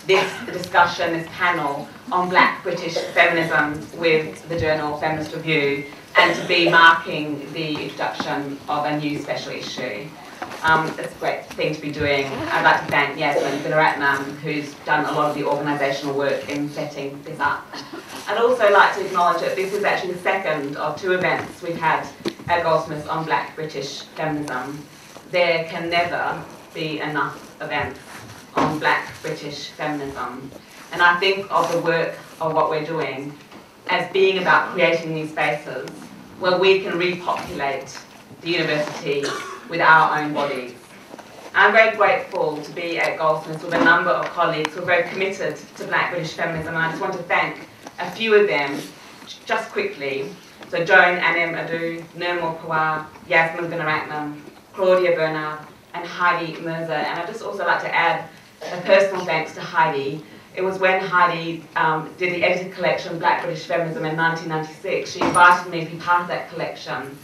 this discussion, this panel on Black British Feminism with the journal Feminist Review, and to be marking the introduction of a new special issue. It's a great thing to be doing. I'd like to thank Yasmin, Gunaratnam, who's done a lot of the organisational work in setting this up. I'd also like to acknowledge that this is actually the second of two events we've had at Goldsmiths on Black British Feminism. There can never be enough events on Black British feminism. And I think of the work of what we're doing as being about creating these spaces where we can repopulate the university with our own bodies. I'm very grateful to be at Goldsmiths with a number of colleagues who are very committed to Black British feminism, and I just want to thank a few of them just quickly. So Joan Anim-Addo, Nirmal Pawar, Yasmin Gunaratnam, Claudia Bernard, and Heidi Mirza. And I'd just also like to add a personal thanks to Heidi. It was when Heidi did the edited collection Black British Feminism in 1996. She invited me to be part of that collection,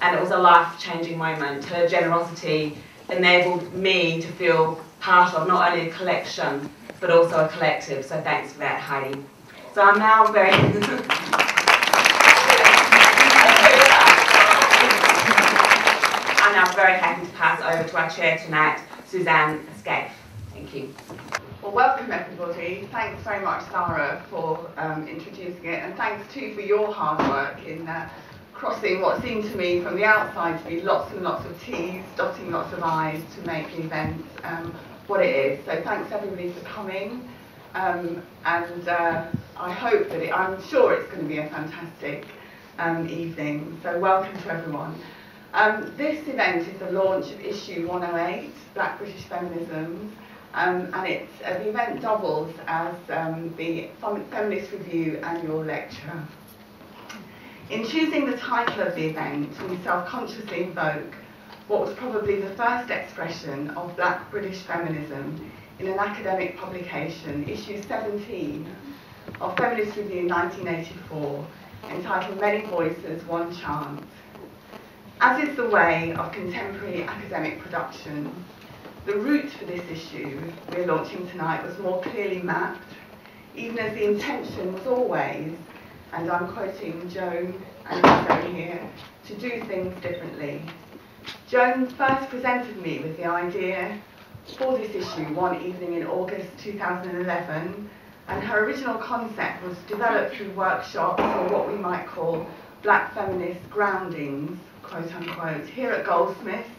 and it was a life-changing moment. Her generosity enabled me to feel part of not only a collection, but also a collective. So thanks for that, Heidi. So I'm now very... I'm now very happy to pass over to our chair tonight, Suzanne Scafe. Thank you. Well, welcome everybody. Thanks very much, Sara, for introducing it, and thanks too for your hard work in crossing what seemed to me from the outside to be lots and lots of T's, dotting lots of I's to make the event what it is. So thanks everybody for coming, and I hope that I'm sure it's going to be a fantastic evening. So welcome to everyone. This event is the launch of issue 108, Black British Feminisms, and the event doubles as the Feminist Review annual lecture. In choosing the title of the event, we self-consciously invoke what was probably the first expression of Black British feminism in an academic publication, issue 17 of Feminist Review 1984, entitled Many Voices, One Chance. As is the way of contemporary academic production, the route for this issue we're launching tonight was more clearly mapped, even as the intention was always, and I'm quoting Joan Anim-Addo here, to do things differently. Joan first presented me with the idea for this issue one evening in August 2011, and her original concept was developed through workshops, or what we might call Black feminist groundings, quote unquote, here at Goldsmiths,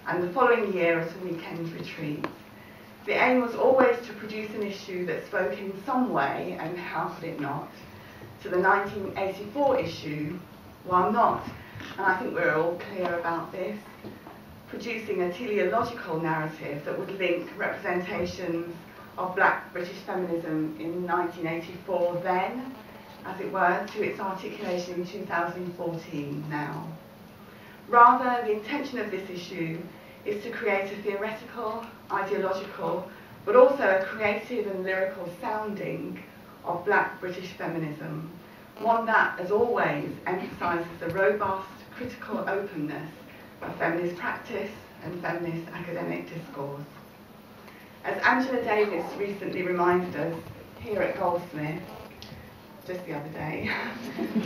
and the following year at a weekend retreat. The aim was always to produce an issue that spoke in some way, and how could it not, to the 1984 issue, while not, and I think we're all clear about this, producing a teleological narrative that would link representations of Black British feminism in 1984 then, as it were, to its articulation in 2014 now. Rather, the intention of this issue is to create a theoretical, ideological, but also a creative and lyrical sounding of Black British feminism, one that, as always, emphasises the robust, critical openness of feminist practice and feminist academic discourse. As Angela Davis recently reminded us here at Goldsmiths, just the other day,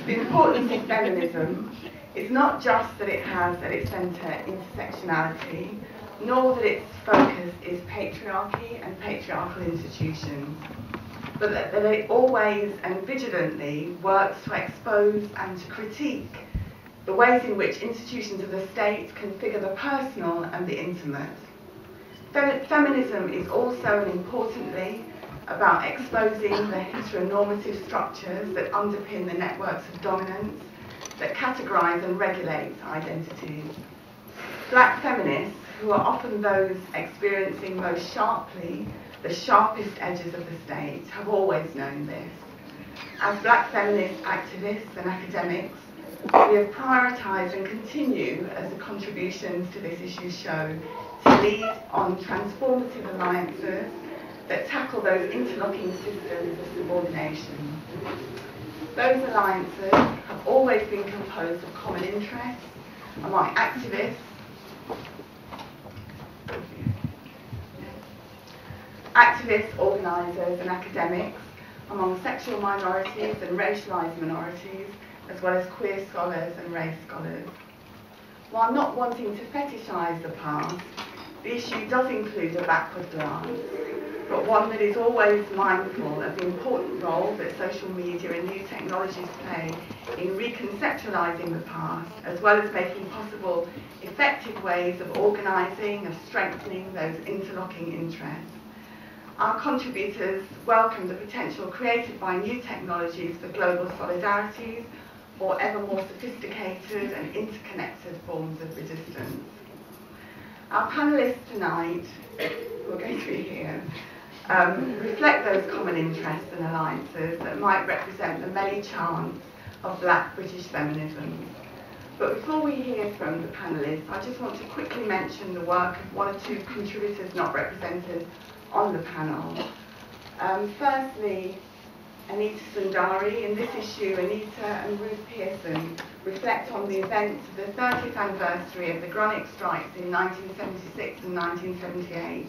the importance of feminism is not just that it has at its centre intersectionality, nor that its focus is patriarchy and patriarchal institutions, but that it always and vigilantly works to expose and to critique the ways in which institutions of the state configure the personal and the intimate. Feminism is also, and importantly, about exposing the heteronormative structures that underpin the networks of dominance that categorise and regulate identities. Black feminists, who are often those experiencing most sharply the sharpest edges of the state, have always known this. As Black feminist activists and academics, we have prioritised and continue, as the contributions to this issue show, to lead on transformative alliances that tackle those interlocking systems of subordination. Those alliances have always been composed of common interests among activists, activists, organisers and academics among sexual minorities and racialised minorities, as well as queer scholars and race scholars. While not wanting to fetishise the past, the issue does include a backward glance, but one that is always mindful of the important role that social media and new technologies play in reconceptualising the past, as well as making possible effective ways of organising, of strengthening those interlocking interests. Our contributors welcome the potential created by new technologies for global solidarities or ever more sophisticated and interconnected forms of resistance. Our panellists tonight, who are going to be here, reflect those common interests and alliances that might represent the many chants of Black British feminism. But before we hear from the panellists, I just want to quickly mention the work of one or two contributors not represented on the panel. Firstly, Anita Sundari. In this issue, Anita and Ruth Pearson reflect on the events of the 30th anniversary of the Grunwick strikes in 1976 and 1978,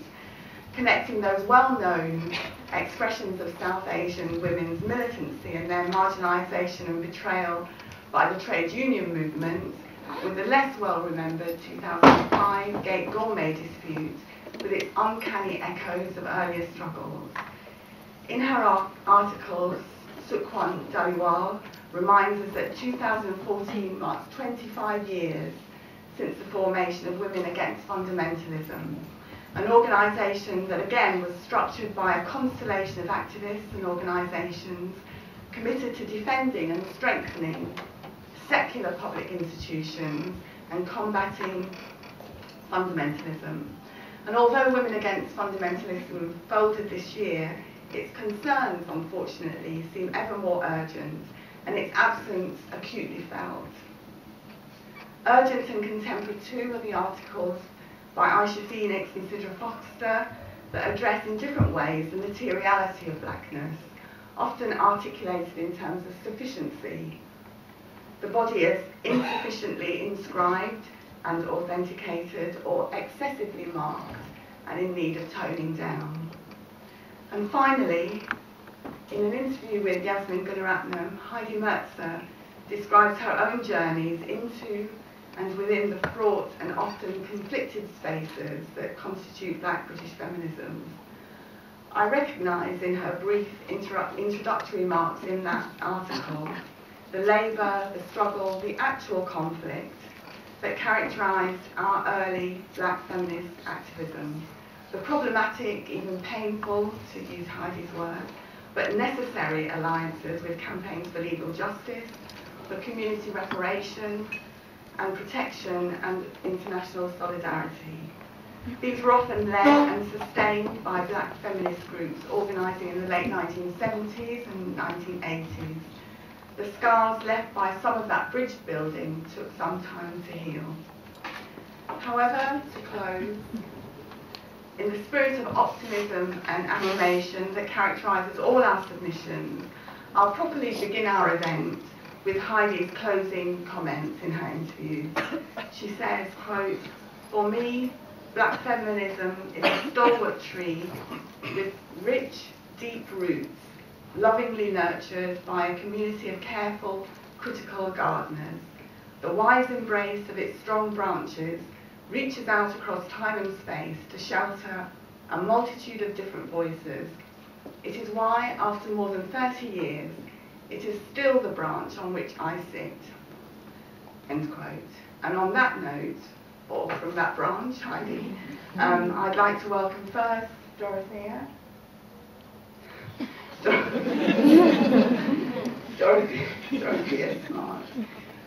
connecting those well-known expressions of South Asian women's militancy and their marginalisation and betrayal by the trade union movement with the less well-remembered 2005 Gate Gourmet dispute with its uncanny echoes of earlier struggles. In her article, Sukhwant Dhaliwal reminds us that 2014 marks 25 years since the formation of Women Against Fundamentalism, an organisation that again was structured by a constellation of activists and organisations committed to defending and strengthening secular public institutions and combating fundamentalism. And although Women Against Fundamentalism folded this year, its concerns, unfortunately, seem ever more urgent, and its absence acutely felt. Urgent and contemporary too are the articles by Aisha Phoenix and Sidra Foster that address in different ways the materiality of blackness, often articulated in terms of sufficiency. The body is insufficiently inscribed and authenticated or excessively marked and in need of toning down. And finally, in an interview with Yasmin Gunaratnam, Heidi Merzer describes her own journeys into and within the fraught and often conflicted spaces that constitute Black British feminism. I recognise in her brief introductory remarks in that article the labour, the struggle, the actual conflict that characterised our early Black feminist activism. The problematic, even painful, to use Heidi's word, but necessary alliances with campaigns for legal justice, for community reparation and protection and international solidarity. These were often led and sustained by Black feminist groups organising in the late 1970s and 1980s. The scars left by some of that bridge building took some time to heal. However, to close, in the spirit of optimism and animation that characterises all our submissions, I'll properly begin our event with Heidi's closing comments in her interview. She says, quote, "For me, Black feminism is a stalwart tree with rich, deep roots, lovingly nurtured by a community of careful, critical gardeners. The wise embrace of its strong branches reaches out across time and space to shelter a multitude of different voices. It is why, after more than 30 years, it is still the branch on which I sit." End quote. And on that note, or from that branch, Heidi, I'd like to welcome first Dorothea. Dorothea Smartt,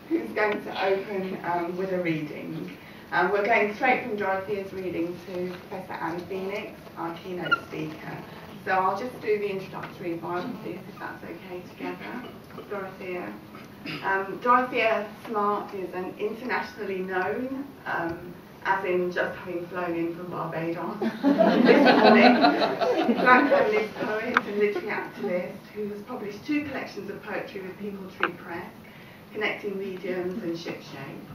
who's going to open with a reading. We're going straight from Dorothea's reading to Professor Anne Phoenix, our keynote speaker. So I'll just do the introductory biographies, if that's okay, together. Dorothea. Dorothea Smartt is an internationally known, as in just having flown in from Barbados this morning, Black feminist poet and literary activist who has published 2 collections of poetry with People Tree Press, Connecting Mediums and Shipshape.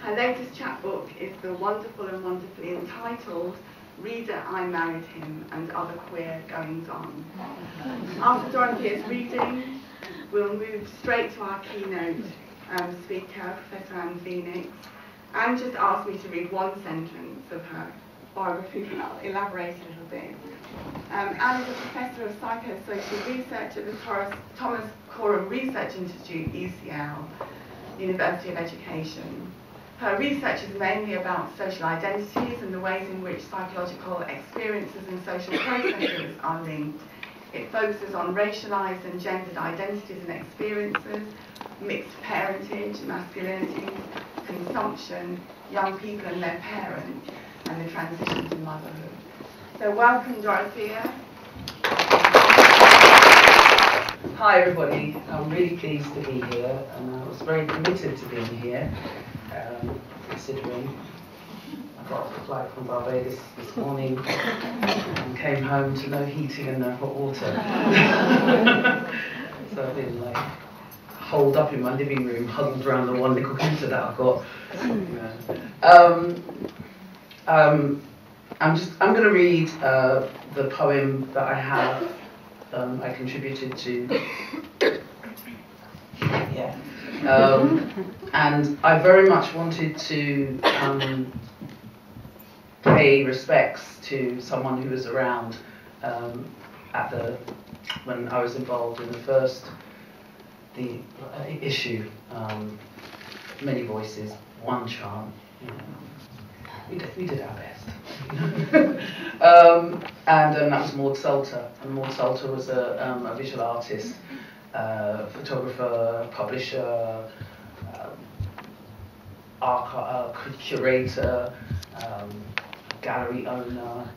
Her latest chapbook is the wonderful and wonderfully entitled Reader, I Married Him, and Other Queer Goings-On. After Dorothea's reading, we'll move straight to our keynote speaker, Professor Anne Phoenix. Anne just asked me to read one sentence of her biography, and I'll elaborate a little bit. Anne is a professor of psychosocial research at the Thomas Coram Research Institute, UCL, University of Education. Her research is mainly about social identities and the ways in which psychological experiences and social processes are linked. It focuses on racialized and gendered identities and experiences, mixed parentage, masculinity, consumption, young people and their parents, and the transition to motherhood. So welcome, Dorothea. Hi everybody, I'm really pleased to be here, and I was very committed to being here, considering I got off the flight from Barbados this morning and came home to no heating and no hot water. So I've been like holed up in my living room, huddled around the one little heater that I've got. I'm going to read the poem that I have. I contributed to, and I very much wanted to pay respects to someone who was around when I was involved in the issue. Many voices, one chant. We did our best. And that was Maud Salter. And Maud Salter was a visual artist, photographer, publisher, curator, gallery owner,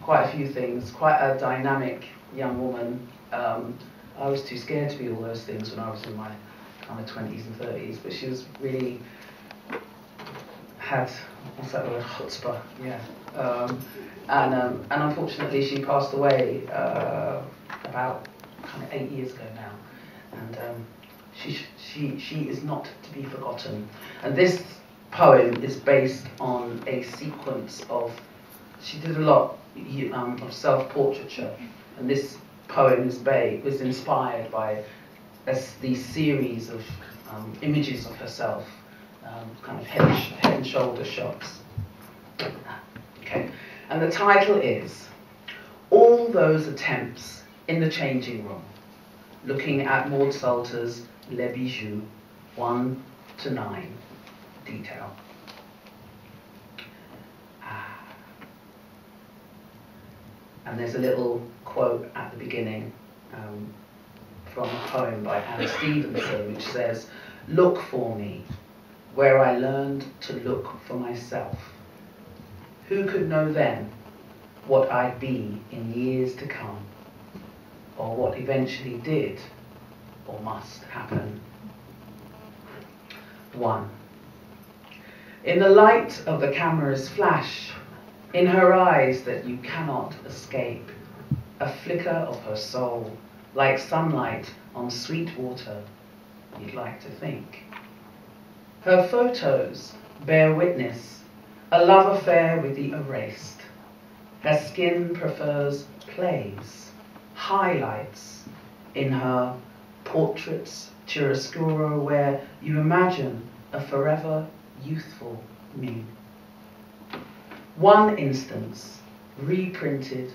quite a few things, quite a dynamic young woman. I was too scared to be all those things when I was in my kind of 20s and 30s, but she was really had, what's that word, chutzpah, yeah. And unfortunately she passed away about kind of 8 years ago now, and she is not to be forgotten. And this poem is based on a sequence of, she did a lot of self-portraiture, and this poem was inspired by these series of images of herself, kind of head and shoulder shots. Okay, and the title is All Those Attempts in the Changing Room, looking at Maud Salter's Les Bijoux 1 to 9 detail. And there's a little quote at the beginning from a poem by Anne Stevenson, which says, "Look for me, where I learned to look for myself. Who could know then what I'd be in years to come, or what eventually did or must happen?" 1. In the light of the camera's flash, in her eyes that you cannot escape, a flicker of her soul, like sunlight on sweet water, you'd like to think. Her photos bear witness, a love affair with the erased. Her skin prefers plays, highlights in her portraits chiaroscuro, where you imagine a forever youthful me. One instance, reprinted,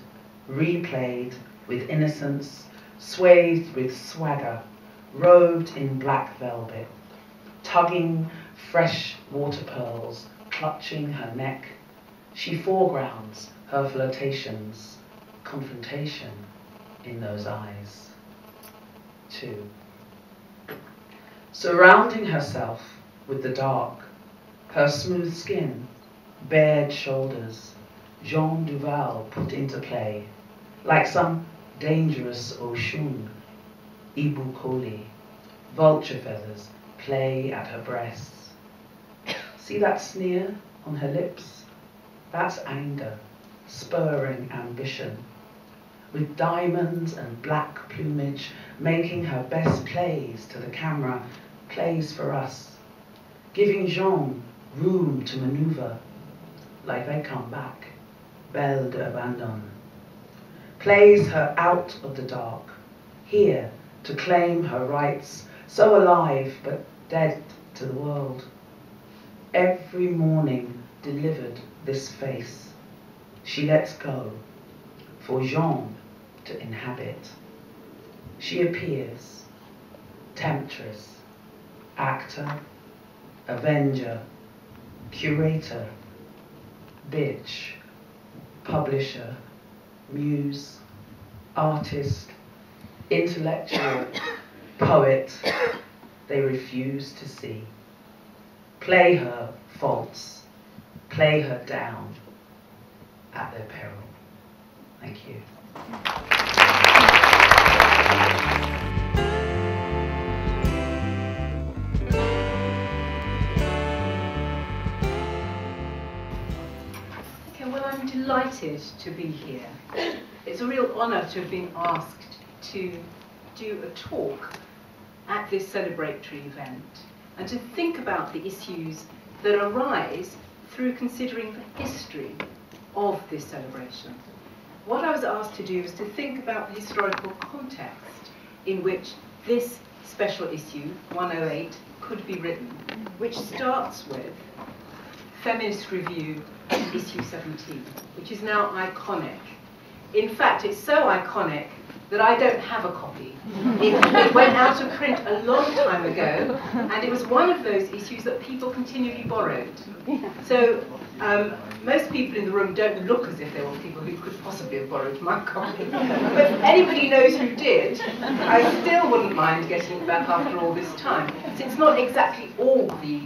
replayed with innocence, swathed with swagger, robed in black velvet, tugging fresh water pearls, clutching her neck. She foregrounds her flirtations, confrontation in those eyes. 2. Surrounding herself with the dark, her smooth skin, bared shoulders, Jean Duval put into play, like some dangerous Oshun, Ibu Koli, vulture feathers play at her breasts. See that sneer on her lips? That's anger, spurring ambition, with diamonds and black plumage making her best plays to the camera, plays for us, giving Jean room to maneuver, like they come back, belle d'abandon, plays her out of the dark, here to claim her rights, so alive but dead to the world. Every morning delivered this face, she lets go, for Jean to inhabit. She appears, temptress, actor, avenger, curator, bitch, publisher, muse, artist, intellectual, poet, they refuse to see. Play her false, play her down at their peril. Thank you. Okay, well, I'm delighted to be here. It's a real honour to have been asked to do a talk at this celebratory event and to think about the issues that arise through considering the history of this celebration. What I was asked to do is to think about the historical context in which this special issue, 108, could be written, which starts with Feminist Review, issue 17, which is now iconic. In fact, it's so iconic that I don't have a copy. It went out of print a long time ago, and it was one of those issues that people continually borrowed. So most people in the room don't look as if they were people who could possibly have borrowed my copy. But if anybody knows who did, I still wouldn't mind getting it back after all this time. Since not exactly all the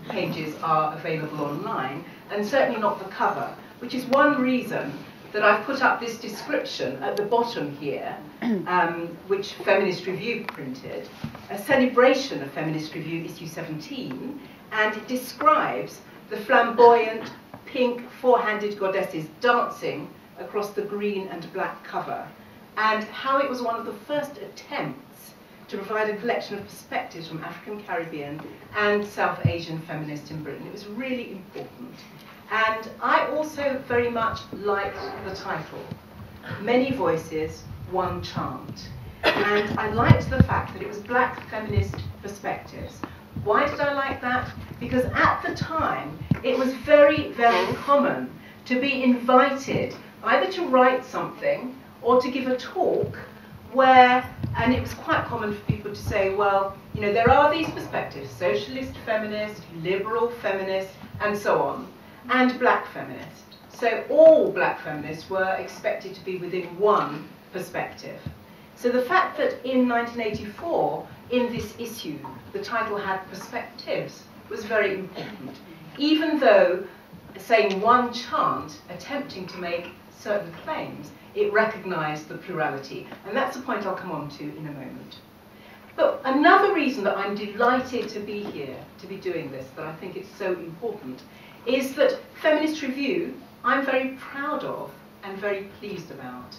pages are available online, and certainly not the cover, which is one reason that I've put up this description at the bottom here, which Feminist Review printed, a celebration of Feminist Review issue 17, and it describes the flamboyant pink four-handed goddesses dancing across the green and black cover, and how it was one of the first attempts to provide a collection of perspectives from African, Caribbean and South Asian feminists in Britain. It was really important. And I also very much liked the title, Many Voices, One Chant. And I liked the fact that it was Black feminist perspectives. Why did I like that? Because at the time, it was very, very common to be invited either to write something or to give a talk where, and it was quite common for people to say, well, you know, there are these perspectives, socialist feminist, liberal feminist, and so on, and black feminist. So all black feminists were expected to be within one perspective. So the fact that in 1984, in this issue, the title had perspectives was very important, even though saying one chant, attempting to make certain claims, it recognised the plurality. And that's a point I'll come on to in a moment. But another reason that I'm delighted to be here, to be doing this, that I think it's so important, is that Feminist Review, I'm very proud of and very pleased about.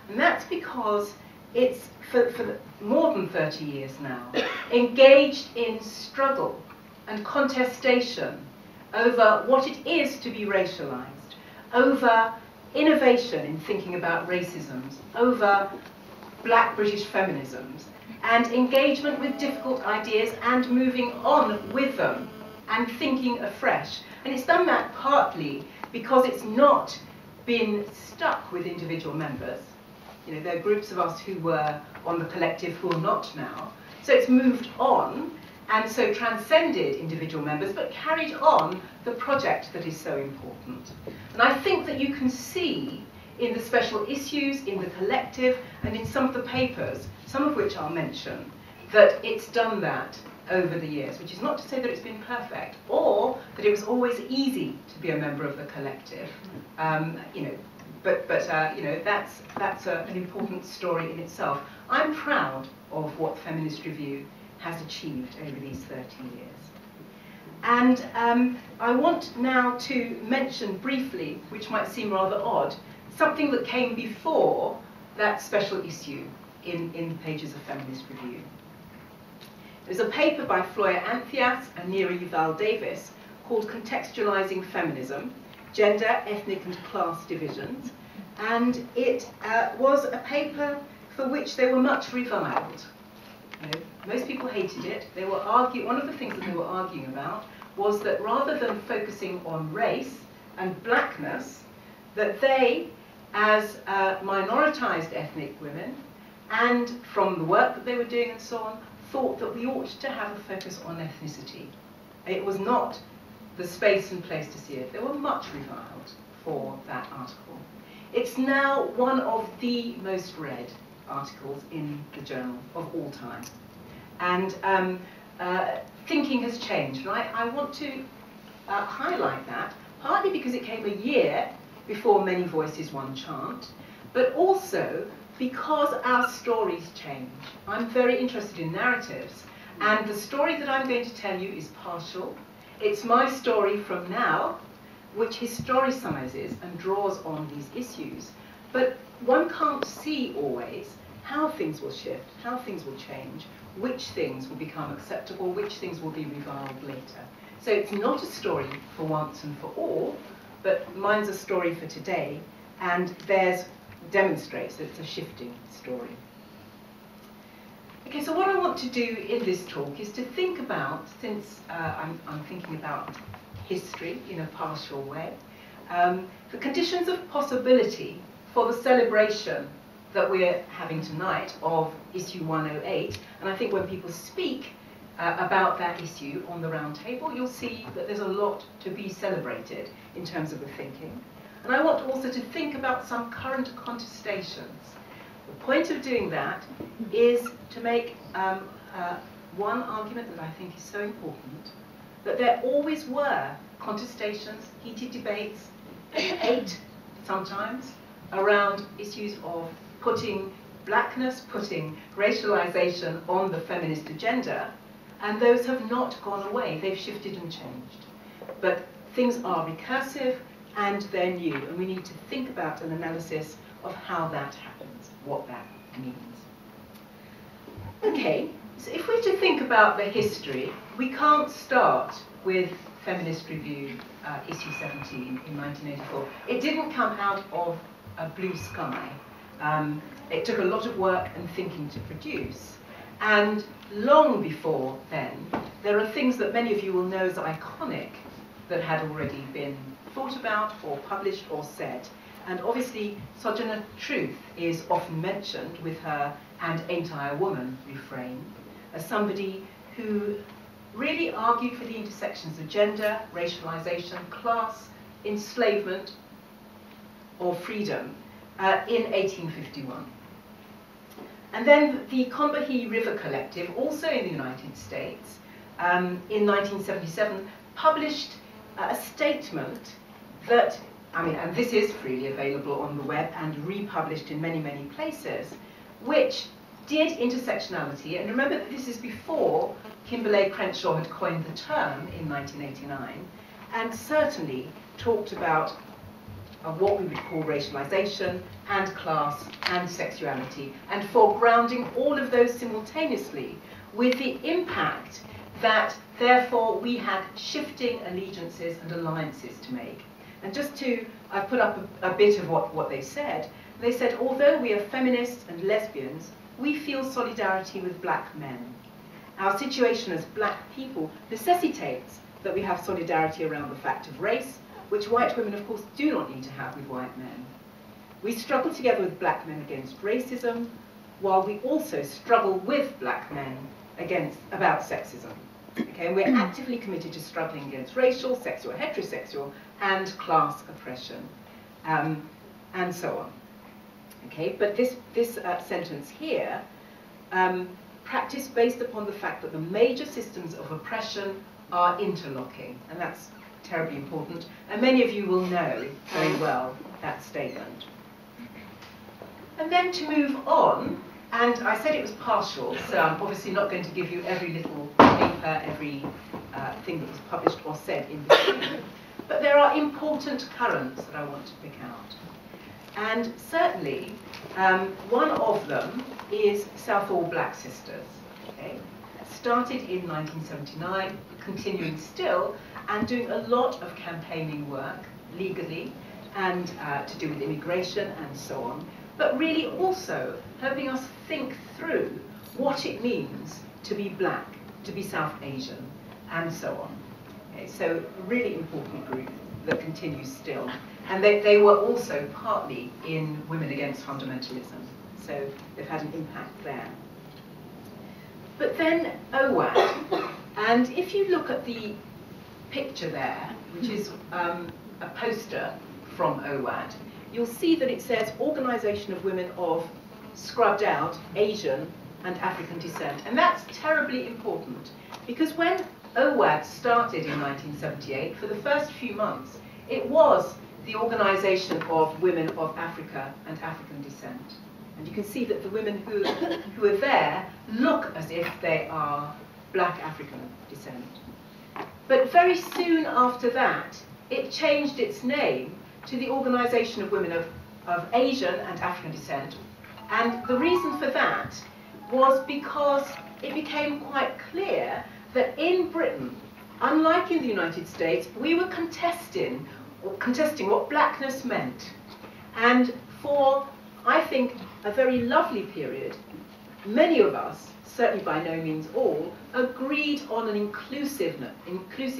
And that's because it's, for more than 30 years now, engaged in struggle and contestation over what it is to be racialized, over innovation in thinking about racisms, over Black British feminisms, and engagement with difficult ideas and moving on with them and thinking afresh. And it's done that partly because it's not been stuck with individual members. You know, there are groups of us who were on the collective who are not now. So it's moved on and so transcended individual members, but carried on the project that is so important. And I think that you can see in the special issues, in the collective, and in some of the papers, some of which I'll mention, that it's done that over the years, which is not to say that it's been perfect, or that it was always easy to be a member of the collective. You know, but you know, that's an important story in itself. I'm proud of what Feminist Review has achieved over these 30 years. And I want now to mention briefly, which might seem rather odd, something that came before that special issue in the pages of Feminist Review. There's a paper by Floya Anthias and Nira Yuval Davis called Contextualizing Feminism, Gender, Ethnic and Class Divisions, and it was a paper for which they were much reviled. You know, most people hated it. They were one of the things that they were arguing about was that rather than focusing on race and blackness, that they, as minoritized ethnic women, and from the work that they were doing and so on, thought that we ought to have a focus on ethnicity. It was not the space and place to see it. They were much reviled for that article. It's now one of the most read articles in the journal of all time. And thinking has changed, right? I want to highlight that, partly because it came a year before Many Voices, One Chant, but also because our stories change. I'm very interested in narratives, and the story that I'm going to tell you is partial. It's my story from now, which historicizes and draws on these issues. But one can't see always how things will shift, how things will change, which things will become acceptable, which things will be reviled later. So it's not a story for once and for all, but mine's a story for today, and theirs demonstrates that it's a shifting story. Okay, so what I want to do in this talk is to think about, since I'm thinking about history in a partial way, the conditions of possibility for the celebration that we're having tonight of issue 108. And I think when people speak about that issue on the round table, you'll see that there's a lot to be celebrated in terms of the thinking. And I want also to think about some current contestations. The point of doing that is to make one argument that I think is so important, that there always were contestations, heated debates, 8 sometimes, around issues of putting blackness, putting racialization on the feminist agenda, and those have not gone away. They've shifted and changed. But things are recursive and they're new, and we need to think about an analysis of how that happens, what that means. Okay, so if we're to think about the history, we can't start with Feminist Review, issue 17 in 1984. It didn't come out of a blue sky. It took a lot of work and thinking to produce. And long before then, there are things that many of you will know as iconic that had already been thought about or published or said. And obviously, Sojourner Truth is often mentioned with her "and ain't I a woman" refrain as somebody who really argued for the intersections of gender, racialization, class, enslavement, or freedom in 1851. And then the Combahee River Collective, also in the United States, in 1977, published a statement that, and this is freely available on the web and republished in many, many places, which did intersectionality, and remember that this is before Kimberlé Crenshaw had coined the term in 1989, and certainly talked about what we would call racialization and class and sexuality, and foregrounding all of those simultaneously with the impact that therefore we had shifting allegiances and alliances to make. And just to, I've put up a bit of what they said. They said, although we are feminists and lesbians, we feel solidarity with black men. Our situation as black people necessitates that we have solidarity around the fact of race, which white women, of course, do not need to have with white men. We struggle together with black men against racism, while we also struggle with black men about sexism. Okay, and we're actively committed to struggling against racial, sexual, heterosexual, and class oppression, and so on. Okay, but this sentence here, practice based upon the fact that the major systems of oppression are interlocking, and that's terribly important, and many of you will know very well that statement. And then to move on, and I said it was partial, so I'm obviously not going to give you every little paper, every thing that was published or said in between, but there are important currents that I want to pick out. And certainly, one of them is Southall Black Sisters. Okay? started in 1979, continuing still, and doing a lot of campaigning work legally and to do with immigration and so on, but really also helping us think through what it means to be black, to be South Asian, and so on. Okay, so a really important group that continues still. And they were also partly in Women Against Fundamentalism, so they've had an impact there. But then OWAD, and if you look at the picture there, which is a poster from OWAD, you'll see that it says Organisation of Women of scrubbed out Asian and African descent. And that's terribly important, because when OWAD started in 1978, for the first few months, it was the Organisation of Women of Africa and African descent. And you can see that the women who are there look as if they are black African descent. But very soon after that, it changed its name to the Organisation of Women of Asian and African descent. And the reason for that was because it became quite clear that in Britain, unlike in the United States, we were contesting what blackness meant. And for, I think, a very lovely period, many of us, certainly by no means all, agreed on an inclusive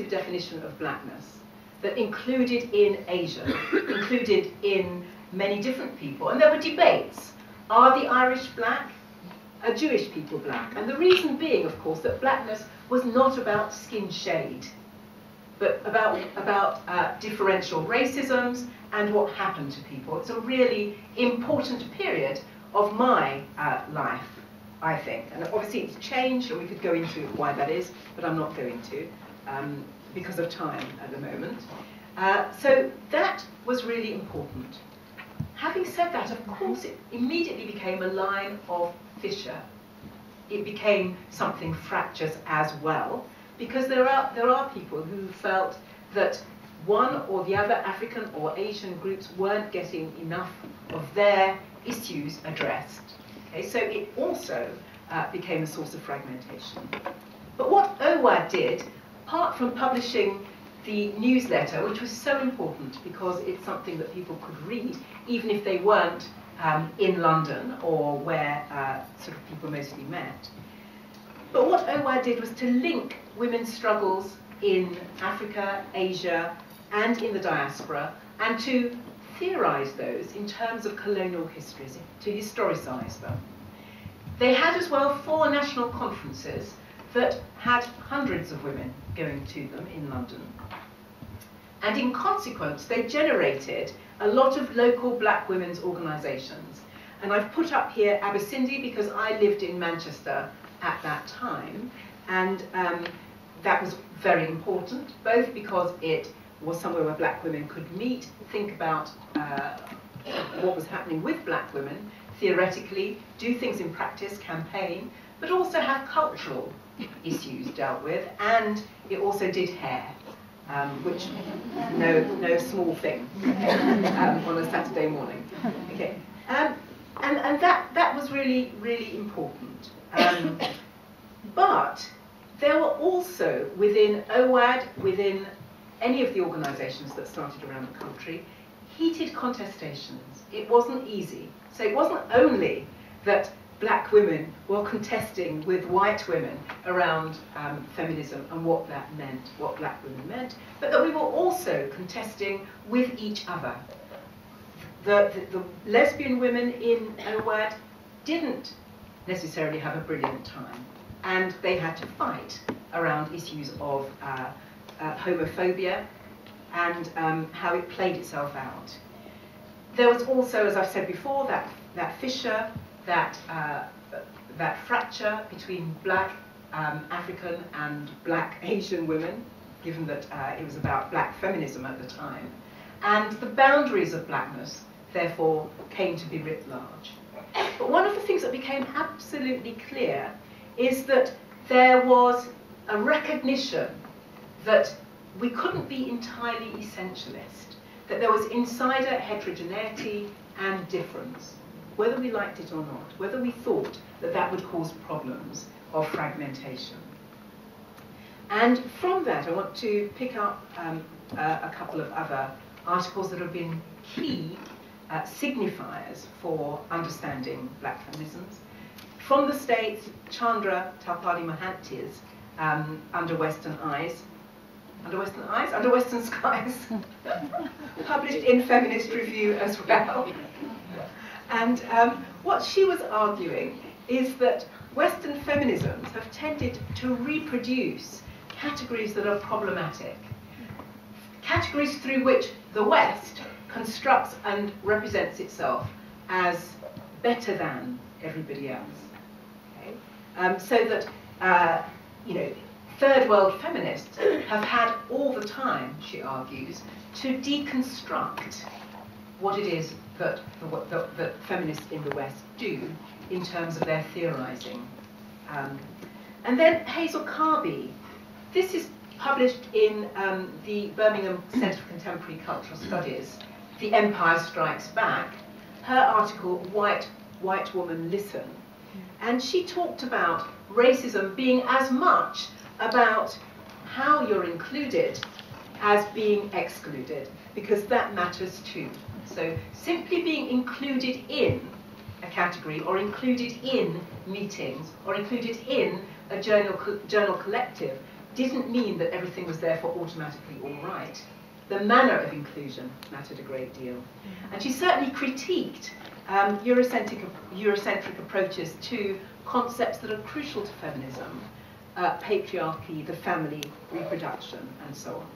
definition of blackness that included in Asia, included in many different people. And there were debates. Are the Irish black? Are Jewish people black? And the reason being, of course, that blackness was not about skin shade, but about differential racisms and what happened to people. It's a really important period of my life, I think. And obviously it's changed, and we could go into why that is, but I'm not going to, because of time at the moment. So that was really important. Having said that, of course, it immediately became a line of fissure. It became something fractious as well, because there are people who felt that one or the other African or Asian groups weren't getting enough of their issues addressed. Okay, so it also became a source of fragmentation. But what OWAD did, apart from publishing the newsletter, which was so important because it's something that people could read, even if they weren't in London or where sort of people mostly met. But what OWAD did was to link women's struggles in Africa, Asia, and in the diaspora, and to theorize those in terms of colonial histories, to historicize them. They had as well 4 national conferences that had hundreds of women going to them in London. And in consequence, they generated a lot of local black women's organisations. And I've put up here Abyssindi because I lived in Manchester at that time. And that was very important, both because it was somewhere where black women could meet, think about what was happening with black women, theoretically, do things in practice, campaign, but also have cultural issues dealt with. And it also did hair. Which is no small thing on a Saturday morning. Okay, and that was really, really important. But there were also within OWAD, within any of the organisations that started around the country, heated contestations. It wasn't easy. So it wasn't only that black women were contesting with white women around feminism and what that meant, what black women meant, but that we were also contesting with each other. The lesbian women in OWAD didn't necessarily have a brilliant time, and they had to fight around issues of homophobia and how it played itself out. There was also, as I've said before, that fissure, that fracture between black African and black Asian women, given that it was about black feminism at the time. And the boundaries of blackness, therefore, came to be writ large. But one of the things that became absolutely clear is that there was a recognition that we couldn't be entirely essentialist, that there was insider heterogeneity and difference, whether we liked it or not, whether we thought that that would cause problems of fragmentation. And from that, I want to pick up a couple of other articles that have been key signifiers for understanding black feminisms. From the States, Chandra Talpady Mohanty's Under Western Skies, published in Feminist Review as well. And what she was arguing is that Western feminisms have tended to reproduce categories that are problematic, categories through which the West constructs and represents itself as better than everybody else. Okay? So that, you know, third world feminists have had all the time, she argues, to deconstruct what it is that feminists in the West do in terms of their theorizing. And then Hazel Carby, this is published in the Birmingham Centre for Contemporary Cultural Studies, The Empire Strikes Back, her article, White Woman Listen. And she talked about racism being as much about how you're included as being excluded, because that matters too. So simply being included in a category, or included in meetings, or included in a journal collective didn't mean that everything was therefore automatically all right. The manner of inclusion mattered a great deal. And she certainly critiqued Eurocentric approaches to concepts that are crucial to feminism, patriarchy, the family, reproduction, and so on.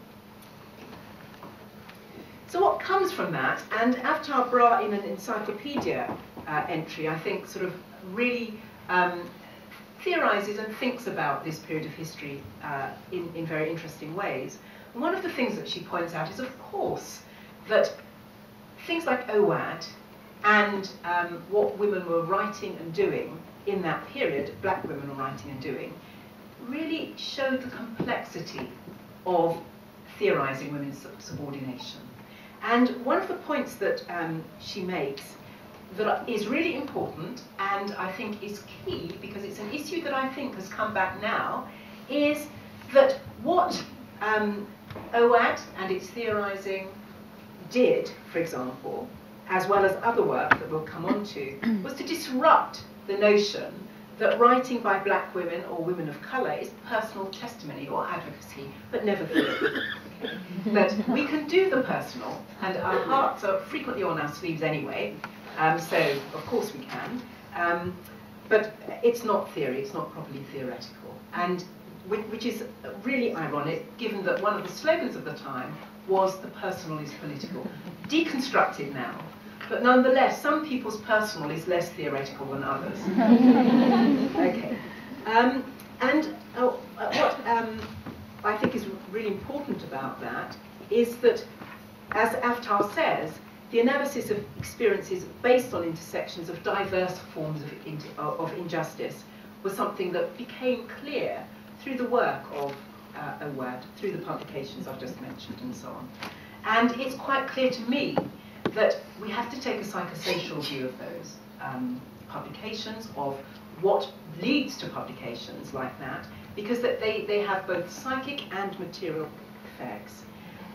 So what comes from that, and Avtar Bra in an encyclopedia entry, I think sort of really theorizes and thinks about this period of history in very interesting ways. And one of the things that she points out is, of course, that things like OWAD and what women were writing and doing in that period, black women were writing and doing, really showed the complexity of theorizing women's subordination. And one of the points that she makes that is really important, and I think is key, because it's an issue that I think has come back now, is that what OWAD and its theorizing did, for example, as well as other work that we'll come on to, was to disrupt the notion that writing by black women or women of colour is personal testimony or advocacy, but never theory. That we can do the personal, and our hearts are frequently on our sleeves anyway, so of course we can, but it's not theory, it's not properly theoretical, and which is really ironic, given that one of the slogans of the time was "the personal is political," deconstructed now. But nonetheless, some people's personal is less theoretical than others. Okay. What I think is really important about that is that, as Avtar says, the analysis of experiences based on intersections of diverse forms of injustice was something that became clear through the work of OWAD, through the publications I've just mentioned, and so on. And it's quite clear to me that we have to take a psychosocial view of those publications, of what leads to publications like that, because that they have both psychic and material effects.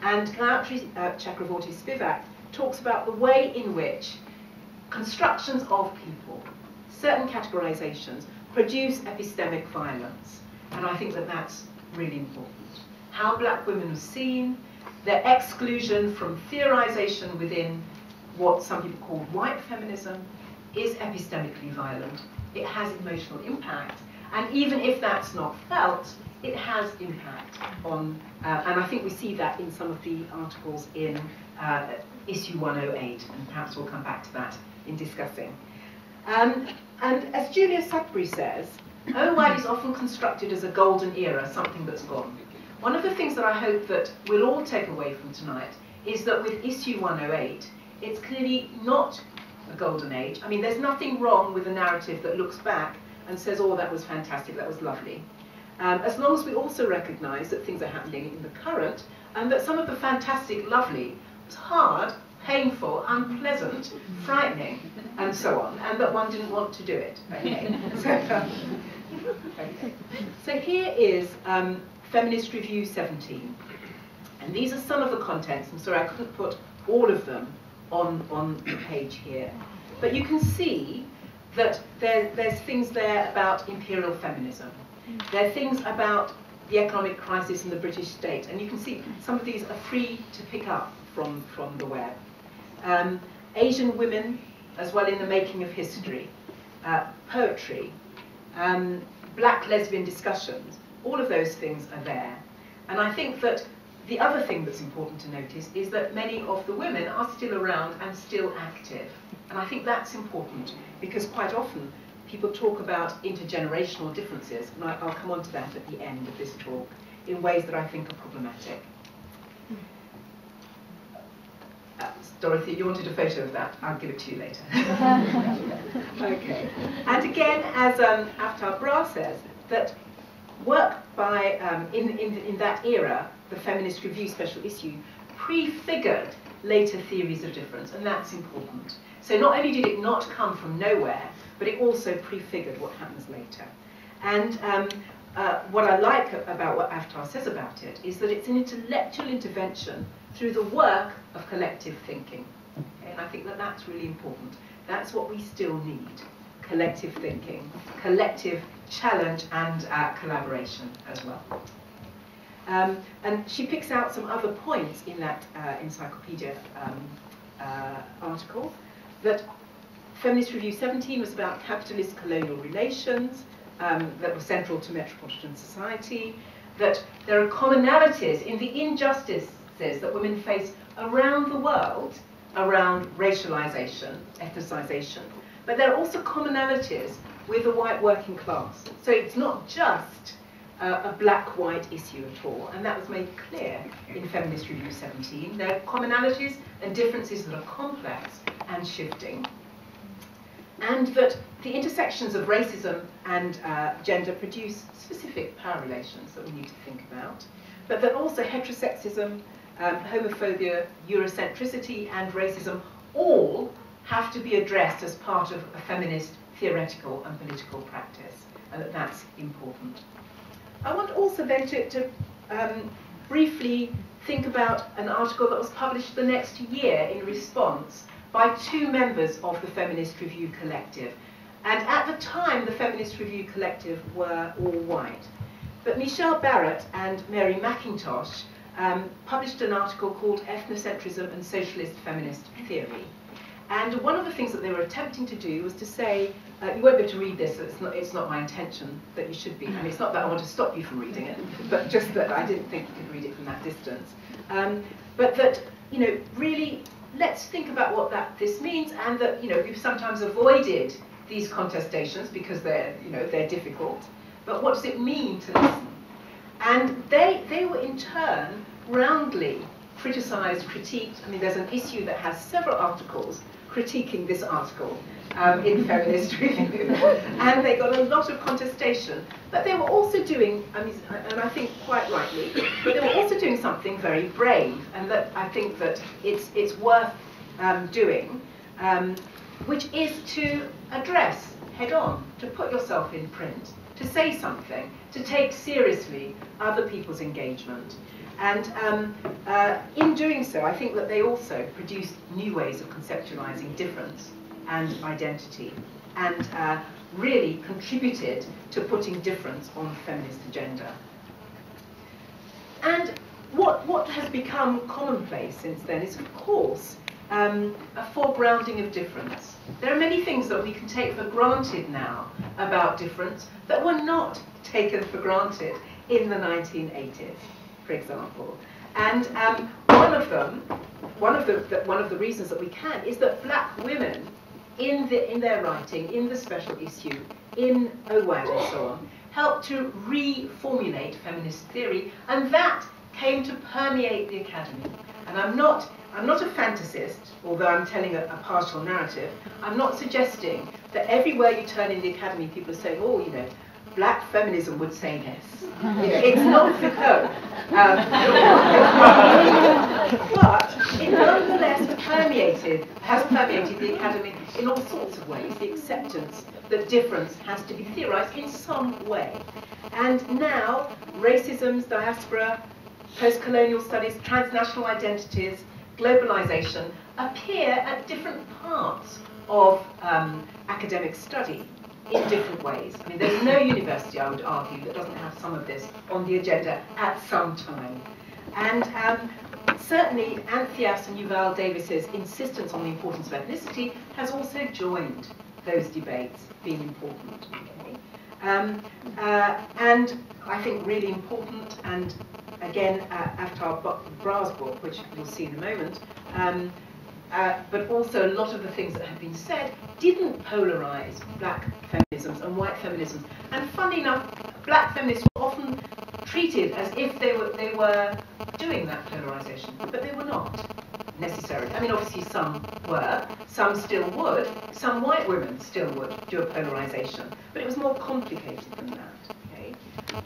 And Gayatri Chakravorty-Spivak talks about the way in which constructions of people, certain categorizations, produce epistemic violence. And I think that that's really important. How black women are seen, their exclusion from theorization within what some people call white feminism is epistemically violent. It has emotional impact, and even if that's not felt, it has impact on, and I think we see that in some of the articles in issue 108, and perhaps we'll come back to that in discussing. And as Julia Sudbury says, OWAD is often constructed as a golden era, something that's gone. One of the things that I hope that we'll all take away from tonight is that with issue 108, it's clearly not a golden age. I mean, there's nothing wrong with a narrative that looks back and says, oh, that was fantastic, that was lovely. As long as we also recognise that things are happening in the current, and that some of the fantastic, lovely was hard, painful, unpleasant, frightening, and so on, and that one didn't want to do it. Okay. So here is Feminist Review 17. And these are some of the contents. I'm sorry I couldn't put all of them on the page here. But you can see that there's things there about imperial feminism. There are things about the economic crisis in the British state. And you can see some of these are free to pick up from the web. Asian women, as well in the making of history. Poetry. Black lesbian discussions. All of those things are there. And I think that the other thing that's important to notice is that many of the women are still around and still active. And I think that's important because quite often people talk about intergenerational differences, and I'll come on to that at the end of this talk, in ways that I think are problematic. Dorothy, you wanted a photo of that? I'll give it to you later. Okay. And again, as Avatar Bra says, that work by, in that era, the Feminist Review special issue, prefigured later theories of difference, and that's important. So not only did it not come from nowhere, but it also prefigured what happens later. And what I like about what Avatar says about it is that it's an intellectual intervention through the work of collective thinking. Okay? And I think that that's really important. That's what we still need. Collective thinking, collective challenge and collaboration as well. And she picks out some other points in that encyclopedia article, that Feminist Review 17 was about capitalist colonial relations that were central to metropolitan society, that there are commonalities in the injustices that women face around the world around racialization, ethnicization, but there are also commonalities with the white working class. So it's not just a black-white issue at all, and that was made clear in Feminist Review 17. There are commonalities and differences that are complex and shifting, and that the intersections of racism and gender produce specific power relations that we need to think about, but that also heterosexism, homophobia, Eurocentricity, and racism all have to be addressed as part of a feminist theoretical and political practice, and that that's important. I want also then to briefly think about an article that was published the next year in response by two members of the Feminist Review Collective. And at the time, the Feminist Review Collective were all white. But Michelle Barrett and Mary McIntosh published an article called Ethnocentrism and Socialist Feminist Theory. And one of the things that they were attempting to do was to say, you won't be able to read this, so it's not my intention that you should be, and it's not that I want to stop you from reading it, but just that I didn't think you could read it from that distance. But that, you know, really, let's think about what this means, and that, you know, we've sometimes avoided these contestations because they're, you know, they're difficult, but what does it mean to listen? And they were in turn roundly criticised, critiqued. I mean, there's an issue that has several articles critiquing this article in Feminist Review, and they got a lot of contestation. But they were also doing, I mean, and I think quite rightly, but they were also doing something very brave, and that I think that it's worth doing, which is to address head-on, to put yourself in print, to say something, to take seriously other people's engagement. And in doing so, I think that they also produced new ways of conceptualizing difference and identity, and really contributed to putting difference on the feminist agenda. And what has become commonplace since then is, of course, a foregrounding of difference. There are many things that we can take for granted now about difference that were not taken for granted in the 1980s, for example. And one of the reasons that we can is that black women, in their writing, in the special issue, in OWAD and so on, helped to reformulate feminist theory, and that came to permeate the academy. And I'm not a fantasist, although I'm telling a partial narrative. I'm not suggesting that everywhere you turn in the academy, people are saying, oh, you know, black feminism would say this. It's not the code. But it nonetheless has permeated the academy in all sorts of ways. The acceptance that difference has to be theorized in some way. And now racisms, diaspora, post-colonial studies, transnational identities, globalization appear at different parts of academic study in different ways. I mean, there's no university, I would argue, that doesn't have some of this on the agenda at some time. And certainly, Antheas and Yuval Davis's insistence on the importance of ethnicity has also joined those debates being important. Okay? And I think really important, and again, Avtar Bra's book, which you'll see in a moment, but also a lot of the things that have been said didn't polarize black feminisms and white feminisms. And funnily enough, black feminists were often treated as if they were doing that polarization, but they were not necessarily. I mean, obviously some were, some still would, some white women still would do a polarization, but it was more complicated than that. Okay?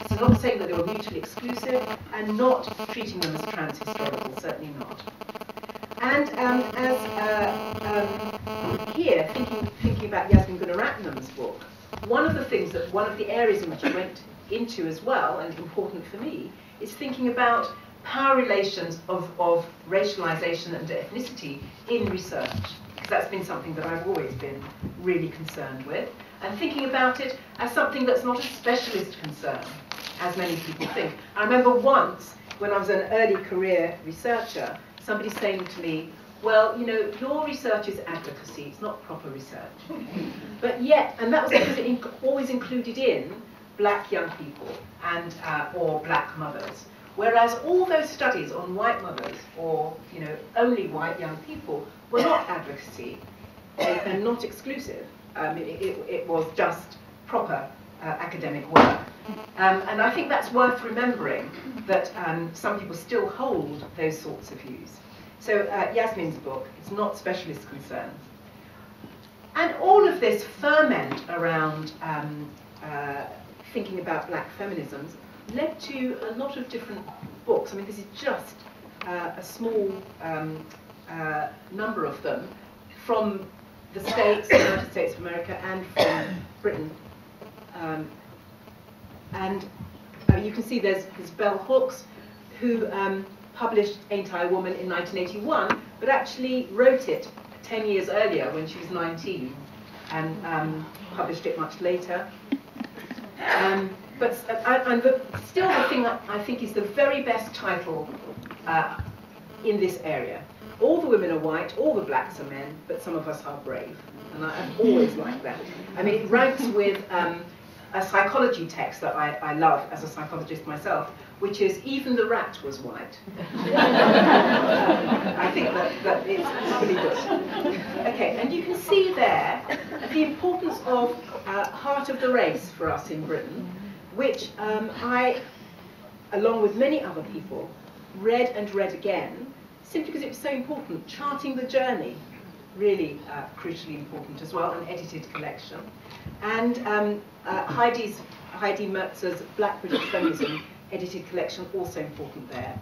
So not saying that they were mutually exclusive and not treating them as trans-historical, certainly not. And here, thinking about Yasmin Gunaratnam's book, one of the areas in which I went into as well, and important for me, is thinking about power relations of racialization and ethnicity in research, because that's been something that I've always been really concerned with, and thinking about it as something that's not a specialist concern, as many people think. I remember once, when I was an early career researcher, somebody saying to me, well, you know, your research is advocacy, it's not proper research. But yet, and that was because it always included in black young people and or black mothers. Whereas all those studies on white mothers or, you know, only white young people were not advocacy and not exclusive. It was just proper academic work. And I think that's worth remembering, that some people still hold those sorts of views. So Yasmin's book, it's not specialist concerns. And all of this ferment around thinking about black feminisms led to a lot of different books. I mean, this is just a small number of them from the States, the United States of America, and from Britain. You can see there's Bell Hooks, who published Ain't I a Woman in 1981, but actually wrote it 10 years earlier when she was 19, and published it much later. But still the thing that I think is the very best title in this area. All the women are white, all the blacks are men, but some of us are brave. And I've always liked that. I mean, it ranks with a psychology text that I love as a psychologist myself, which is Even the Rat Was White. I think that it's really good. Okay, and you can see there the importance of Heart of the Race for us in Britain, which I, along with many other people, read and read again, simply because it was so important. Charting the Journey, really crucially important as well, an edited collection. And Heidi Mertz's Black British Feminism edited collection, also important there.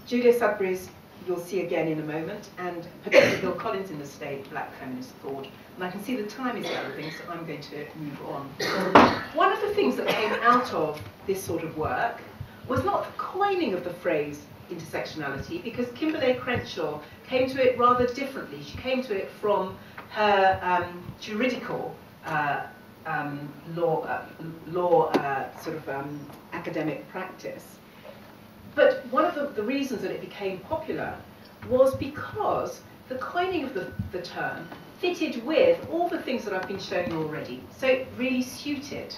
Julia Sudbury's, you'll see again in a moment, and particularly Bill Collins in the State, Black Feminist Thought. And I can see the time is galloping, so I'm going to move on. One of the things that came out of this sort of work was not the coining of the phrase intersectionality, because Kimberlé Crenshaw came to it rather differently. She came to it from her juridical academic practice. But one of the reasons that it became popular was because the coining of the term fitted with all the things that I've been showing you already. So it really suited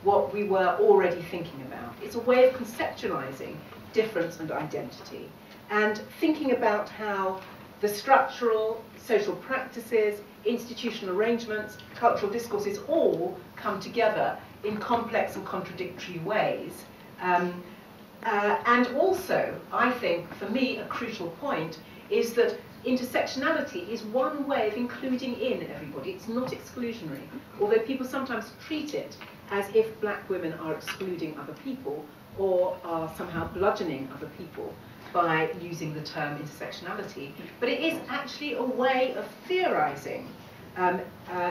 what we were already thinking about. It's a way of conceptualizing difference and identity, and thinking about how the structural, social practices, institutional arrangements, cultural discourses all come together in complex and contradictory ways. And also, I think, for me, a crucial point is that intersectionality is one way of including in everybody. It's not exclusionary, although people sometimes treat it as if black women are excluding other people or are somehow bludgeoning other people by using the term intersectionality. But it is actually a way of theorizing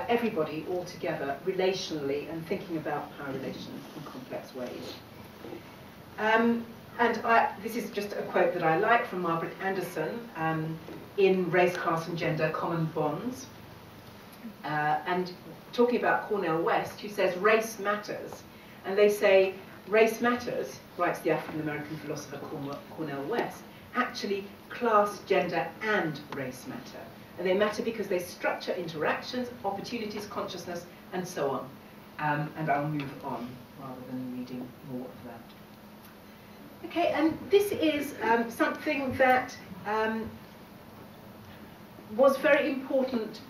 everybody all together relationally and thinking about power relations in complex ways. This is just a quote that I like from Margaret Anderson in Race, Class and Gender, Common Bonds. And talking about Cornel West, who says race matters. And they say, race matters, writes the African-American philosopher Cornel West, actually class, gender and race matter. And they matter because they structure interactions, opportunities, consciousness, and so on. And I'll move on rather than reading more of that. Okay, and this is something that was very important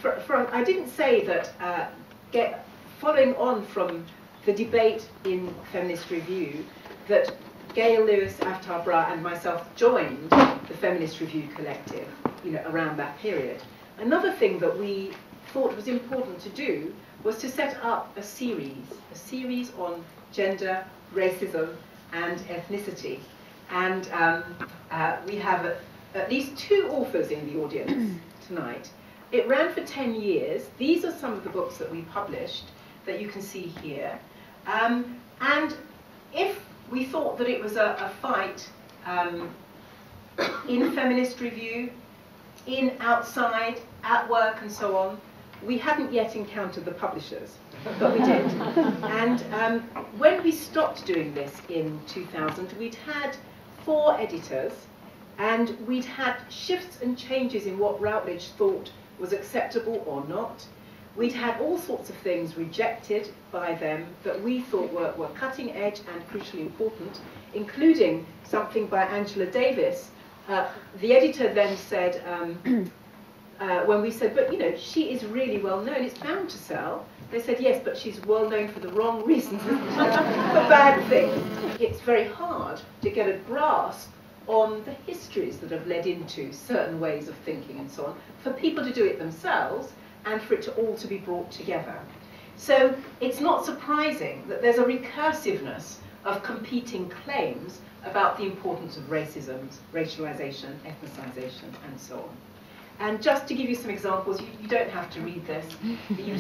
I didn't say that following on from the debate in Feminist Review, that Gail Lewis, Avtar Bra and myself joined the Feminist Review collective, around that period. Another thing that we thought was important to do was to set up a series on gender, racism, and ethnicity. And we have at least 2 authors in the audience tonight. It ran for 10 years. These are some of the books that we published that you can see here. And if we thought that it was a fight in Feminist Review, in outside, at work and so on, we hadn't yet encountered the publishers, but we did. And when we stopped doing this in 2000, we'd had 4 editors, and we'd had shifts and changes in what Routledge thought was acceptable or not. We'd had all sorts of things rejected by them that we thought were cutting edge and crucially important, including something by Angela Davis. The editor then said, when we said, but she is really well known, it's bound to sell. They said, yes, but she's well known for the wrong reasons, for bad things. It's very hard to get a grasp on the histories that have led into certain ways of thinking and so on, for people to do it themselves and for it to all to be brought together. So it's not surprising that there's a recursiveness of competing claims about the importance of racism, racialization, ethnicization, and so on. And just to give you some examples, you don't have to read this.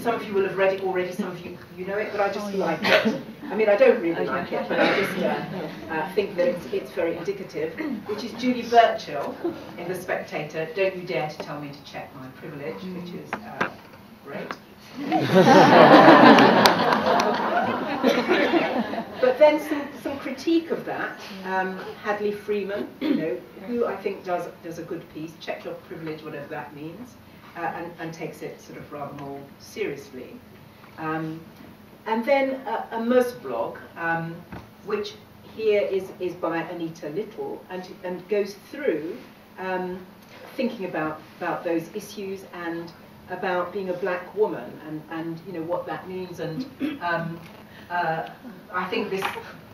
Some of you will have read it already, some of you know it, but I just like it. I mean, I don't really like it, but I just think that it's very indicative, which is Julie Burchill in The Spectator, Don't You Dare to Tell Me to Check My Privilege, which is great. But then some critique of that. Hadley Freeman, who I think does a good piece, check your privilege, whatever that means, and takes it sort of rather more seriously. And then a Mus blog, which here is by Anita Little, and goes through thinking about those issues and about being a black woman and what that means. And I think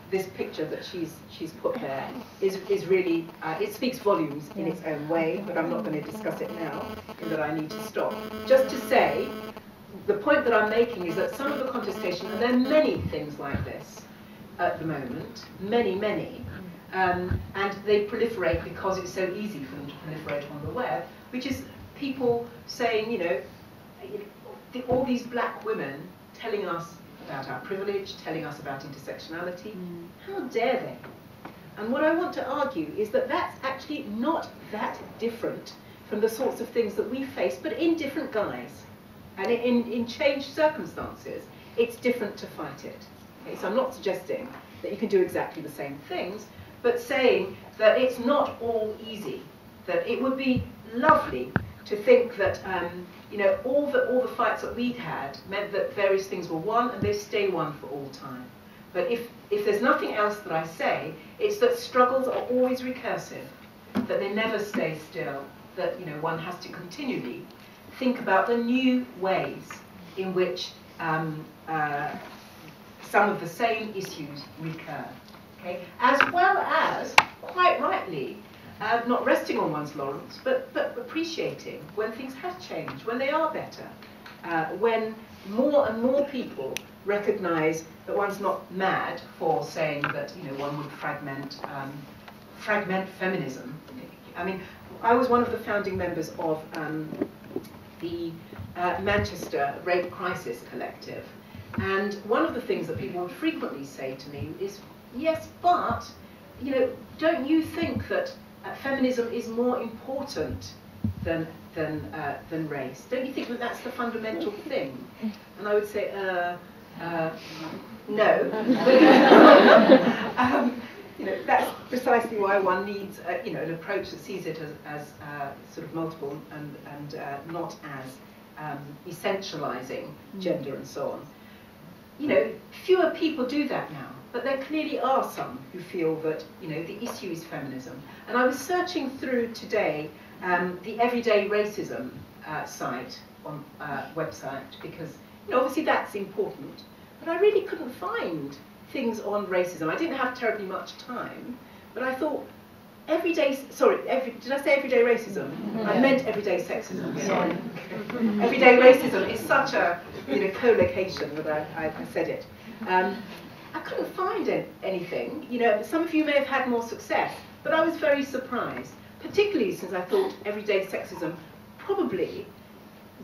this picture that she's put there is really, it speaks volumes in its own way, but I'm not going to discuss it now, in that I need to stop. Just to say, the point that I'm making is that some of the contestation, and there are many things like this at the moment, many, and they proliferate because it's so easy for them to proliferate on the web, which is people saying, all these black women telling us about our privilege, telling us about intersectionality. How dare they? And what I want to argue is that that's actually not that different from the sorts of things that we face, but in different guise. And in changed circumstances, it's different to fight it. Okay, so I'm not suggesting that you can do exactly the same things, but saying that it's not all easy, that it would be lovely to think that all the fights that we'd had meant that various things were won and they stay won for all time. But if there's nothing else that I say, it's that struggles are always recursive, that they never stay still, that one has to continually think about the new ways in which some of the same issues recur. Okay? As well as, quite rightly, not resting on one's laurels, but appreciating when things have changed, when they are better, when more and more people recognise that one's not mad for saying that one would fragment feminism. I mean, I was one of the founding members of the Manchester Rape Crisis Collective, and one of the things that people would frequently say to me is, yes, but, you know, don't you think that feminism is more important than race? Don't you think that that's the fundamental thing? And I would say, no. You know, that's precisely why one needs, you know, an approach that sees it as sort of multiple and not as essentializing gender and so on. You know, fewer people do that now, but there clearly are some who feel that, you know, the issue is feminism. And I was searching through today the Everyday Racism site on website because, you know, obviously that's important, but I really couldn't find things on racism. I didn't have terribly much time, but I thought did I say everyday racism? Yeah. I meant everyday sexism. Sorry. Everyday racism is such a, you know, collocation that I said it. I couldn't find anything. You know, some of you may have had more success, but I was very surprised, particularly since I thought everyday sexism probably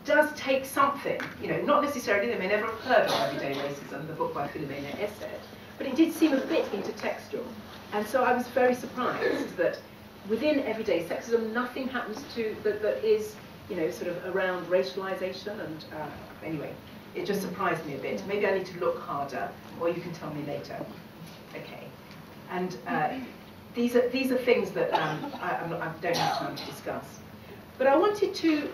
does take something, you know, not necessarily, they may never have heard of Everyday Racism, the book by Philomena Essed, but it did seem a bit intertextual. And so I was very surprised that within Everyday Sexism, nothing happens to, that is, you know, sort of around racialization, and anyway, it just surprised me a bit. Maybe I need to look harder, or you can tell me later. Okay. And these are things that I don't have time to discuss. But I wanted to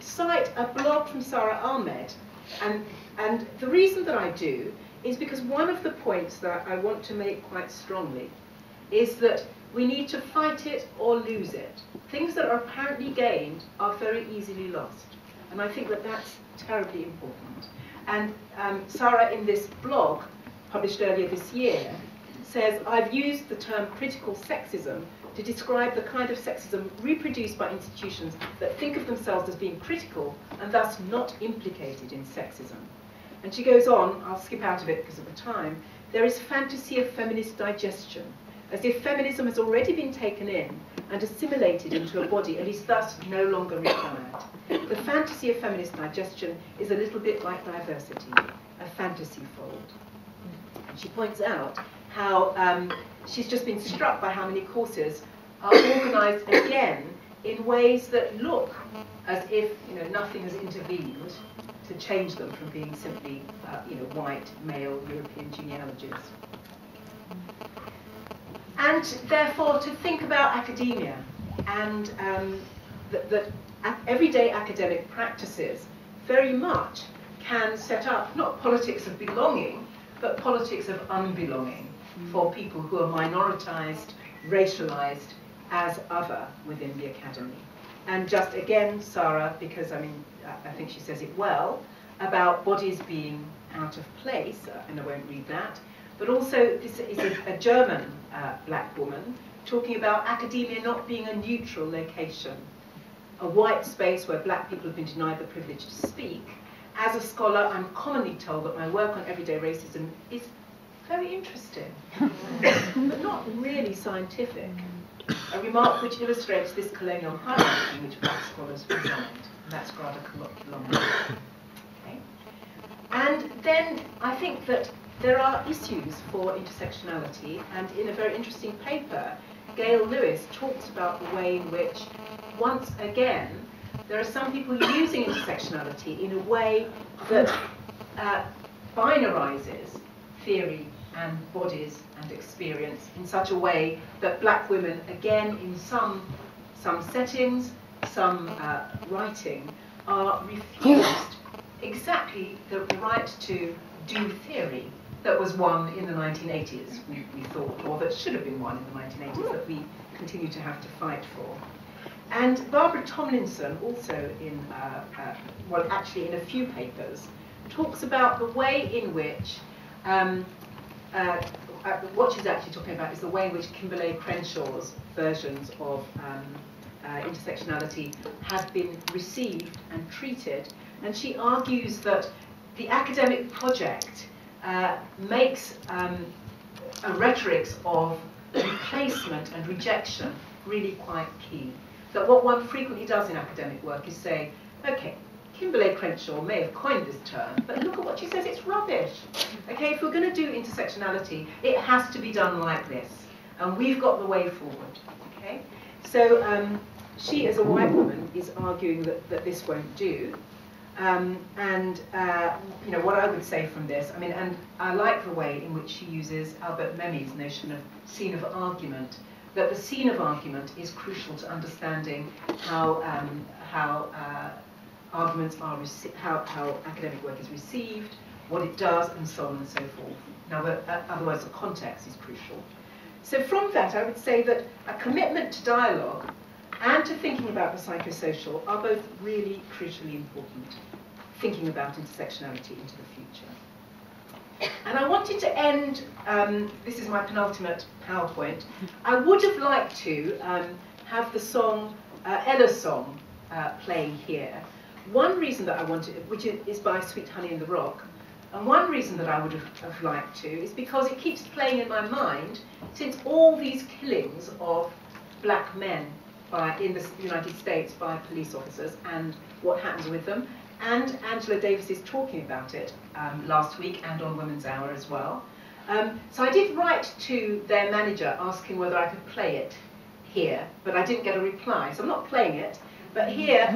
cite a blog from Sara Ahmed, and the reason that I do is because one of the points that I want to make quite strongly is that we need to fight it or lose it. Things that are apparently gained are very easily lost, and I think that that's terribly important. And Sara, in this blog published earlier this year, says, I've used the term critical sexism to describe the kind of sexism reproduced by institutions that think of themselves as being critical and thus not implicated in sexism. And she goes on, I'll skip out of it because of the time, there is fantasy of feminist digestion, as if feminism has already been taken in and assimilated into a body and is thus no longer required. The fantasy of feminist digestion is a little bit like diversity, a fantasy fold. And she points out how she's just been struck by how many courses are organised again in ways that look as if, you know, nothing has intervened to change them from being simply, you know, white, male, European genealogies. And therefore, to think about academia and that everyday academic practices very much can set up not politics of belonging, but politics of unbelonging for people who are minoritized, racialized as other within the academy. And just again, Sara, because I mean, I think she says it well, about bodies being out of place, and I won't read that, but also this is a German black woman talking about academia not being a neutral location, a white space where black people have been denied the privilege to speak. As a scholar, I'm commonly told that my work on everyday racism is very interesting, but not really scientific. A remark which illustrates this colonial hierarchy in which black scholars reside. And that's rather colloquial. Okay. And then I think that there are issues for intersectionality, and in a very interesting paper, Gail Lewis talks about the way in which, once again, there are some people using intersectionality in a way that binarizes theory and bodies and experience in such a way that black women, again, in some settings, some writing, are refused exactly the right to do theory that was won in the 1980s, we thought, or that should have been won in the 1980s, that we continue to have to fight for. And Barbara Tomlinson, also in, well, actually in a few papers, talks about the way in which, what she's actually talking about is the way in which Kimberlé Crenshaw's versions of intersectionality have been received and treated. And she argues that the academic project makes a rhetoric of replacement and rejection really quite key. That what one frequently does in academic work is say, okay, Kimberlé Crenshaw may have coined this term, but look at what she says, it's rubbish. Okay, if we're going to do intersectionality, it has to be done like this. And we've got the way forward. Okay? So she, as a white woman, is arguing that this won't do. You know, what I would say from this, I mean, and I like the way in which she uses Albert Memmi's notion of scene of argument, that the scene of argument is crucial to understanding how arguments are, how academic work is received, what it does, and so on and so forth. Now, otherwise the context is crucial. So from that, I would say that a commitment to dialogue and to thinking about the psychosocial are both really crucially important, thinking about intersectionality into the future. And I wanted to end, this is my penultimate PowerPoint, I would have liked to have the song, Ella's song, playing here. One reason that I wanted, which is by Sweet Honey in the Rock, and one reason that I would have liked to is because it keeps playing in my mind since all these killings of black men in the United States by police officers and what happens with them. And Angela Davis is talking about it last week and on Women's Hour as well. So I did write to their manager asking whether I could play it here, but I didn't get a reply, so I'm not playing it. But here,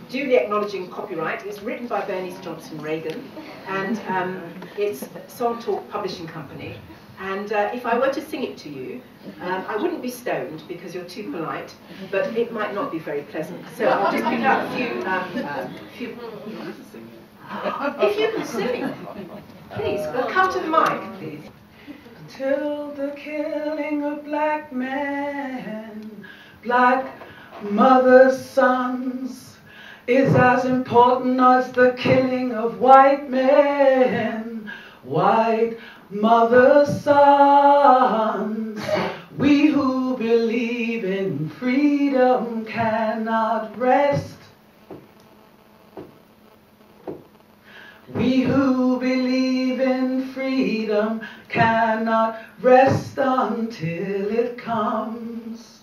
duly acknowledging copyright, it's written by Bernice Johnson Reagan, and it's Song Talk Publishing Company. And if I were to sing it to you, I wouldn't be stoned because you're too polite, but it might not be very pleasant. So I'll just pick out a few. If you can sing, please, come to the mic, please. Until the killing of black men, black mothers' sons, is as important as the killing of white men, white mothers' sons. We who believe in freedom cannot rest. We who believe in freedom cannot rest until it comes.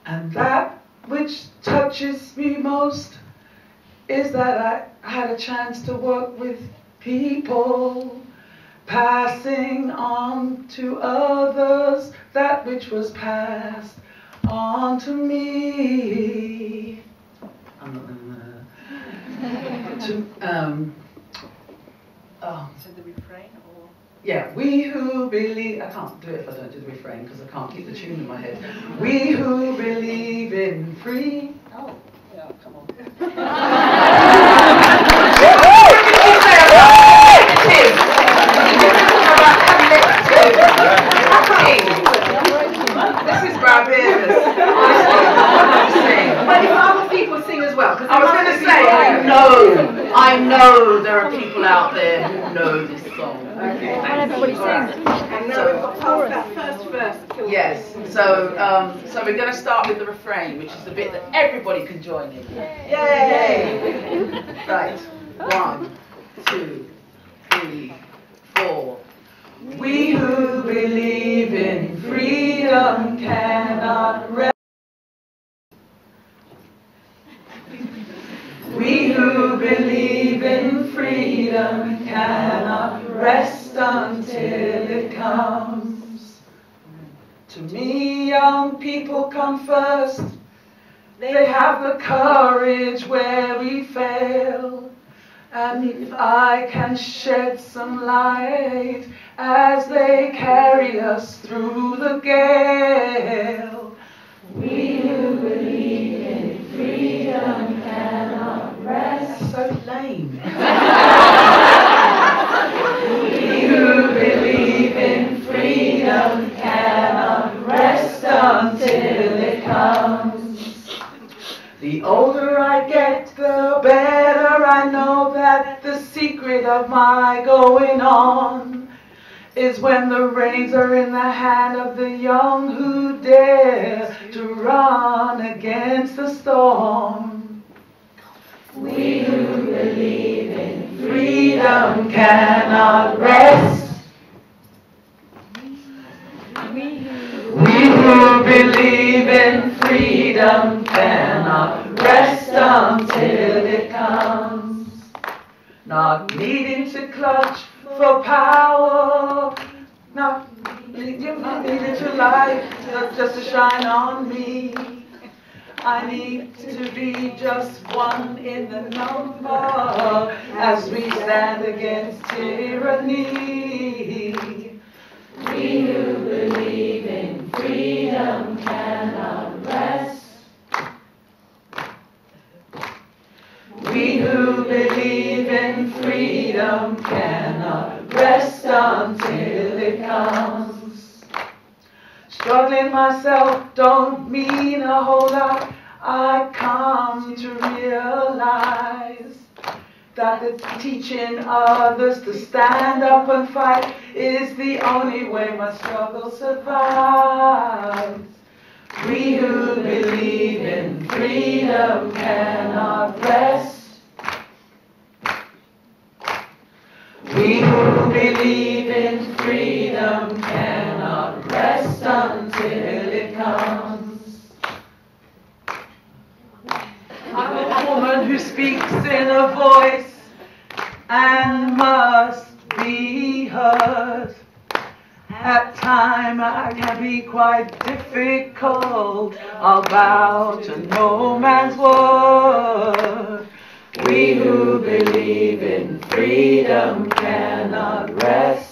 And that which touches me most is that I had a chance to work with people, passing on to others that which was passed on to me. I'm not gonna So the refrain, or? Yeah, we who believe, I can't do it if I don't do the refrain because I can't keep the tune in my head. We who believe in free. Oh, yeah, come on. This is Barbados. But if other people sing as well, I was going to say, I know there are people out there who know this song. Okay. Everybody sings. And now we've got past that first verse. Yes, so we're going to start with the refrain, which is the bit that everybody can join in. Yay! Right, 1, 2, 3, 4. We who believe in freedom cannot rest. We who believe in freedom cannot rest until it comes. To me, young people come first. They have the courage where we fail. And if I can shed some light as they carry us through the gale. We who believe in freedom cannot rest. So lame. We who believe in freedom cannot rest until it comes. The older I get, the better I know that the secret of my going on is when the reins are in the hand of the young who dare to run against the storm. We who believe in freedom cannot rest. We who believe in freedom cannot rest until it comes. Not needing to clutch for power, not needing to light just to shine on me. I need to be just one in the number as we stand against tyranny. We who believe in freedom cannot rest. We who believe in freedom cannot rest until it comes. Struggling myself don't mean a whole lot. I come to realize that the teaching others to stand up and fight is the only way my struggle survives. We who believe in freedom cannot rest. We who believe in freedom cannot rest until it comes. I'm a woman who speaks in a voice and must be heard. At times I can be quite difficult. I'll bow to no man's word. We who believe in freedom cannot rest.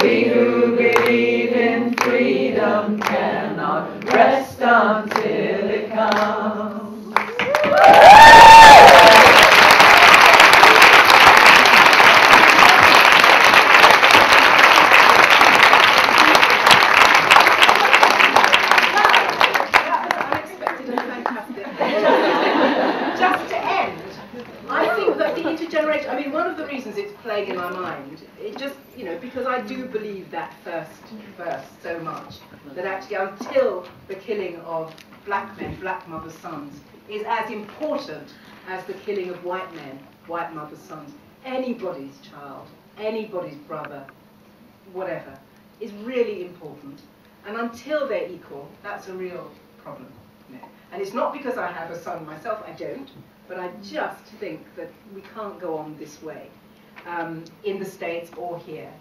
We who believe in freedom cannot rest until it comes. One of the reasons it's playing in my mind, it just, because I do believe that first verse so much, that actually until the killing of black men, black mothers' sons, is as important as the killing of white men, white mothers' sons, anybody's child, anybody's brother, whatever, is really important. And until they're equal, that's a real problem. And it's not because I have a son myself, I don't. But I just think that we can't go on this way in the States or here.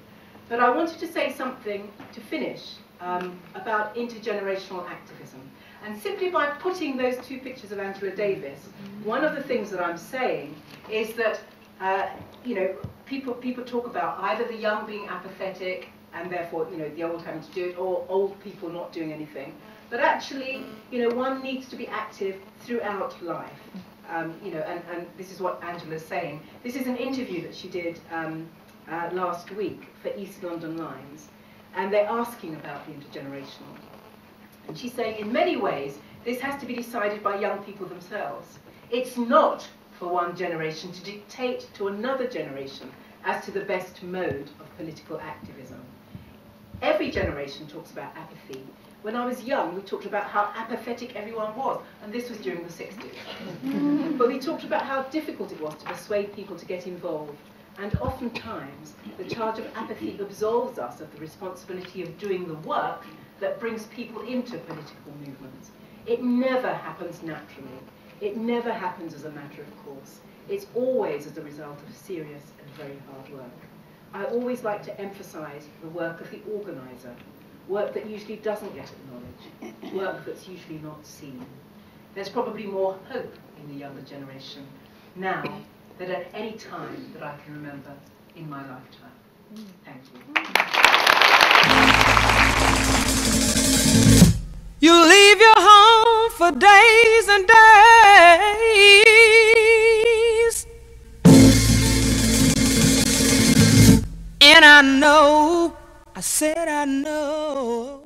But I wanted to say something to finish about intergenerational activism. And simply by putting those two pictures of Angela Davis, one of the things that I'm saying is that people talk about either the young being apathetic and therefore the old having to do it, or old people not doing anything. But actually, one needs to be active throughout life. And this is what Angela's saying. This is an interview that she did last week for East London Lines, and they're asking about the intergenerational. And she's saying, in many ways, this has to be decided by young people themselves. It's not for one generation to dictate to another generation as to the best mode of political activism. Every generation talks about apathy. When I was young, we talked about how apathetic everyone was, and this was during the 60s. But we talked about how difficult it was to persuade people to get involved, and oftentimes the charge of apathy absolves us of the responsibility of doing the work that brings people into political movements. It never happens naturally. It never happens as a matter of course. It's always as a result of serious and very hard work. I always like to emphasize the work of the organizer, work that usually doesn't get acknowledged, work that's usually not seen. There's probably more hope in the younger generation now than at any time that I can remember in my lifetime. Thank you. You leave your home for days and days, and I know, I said I know,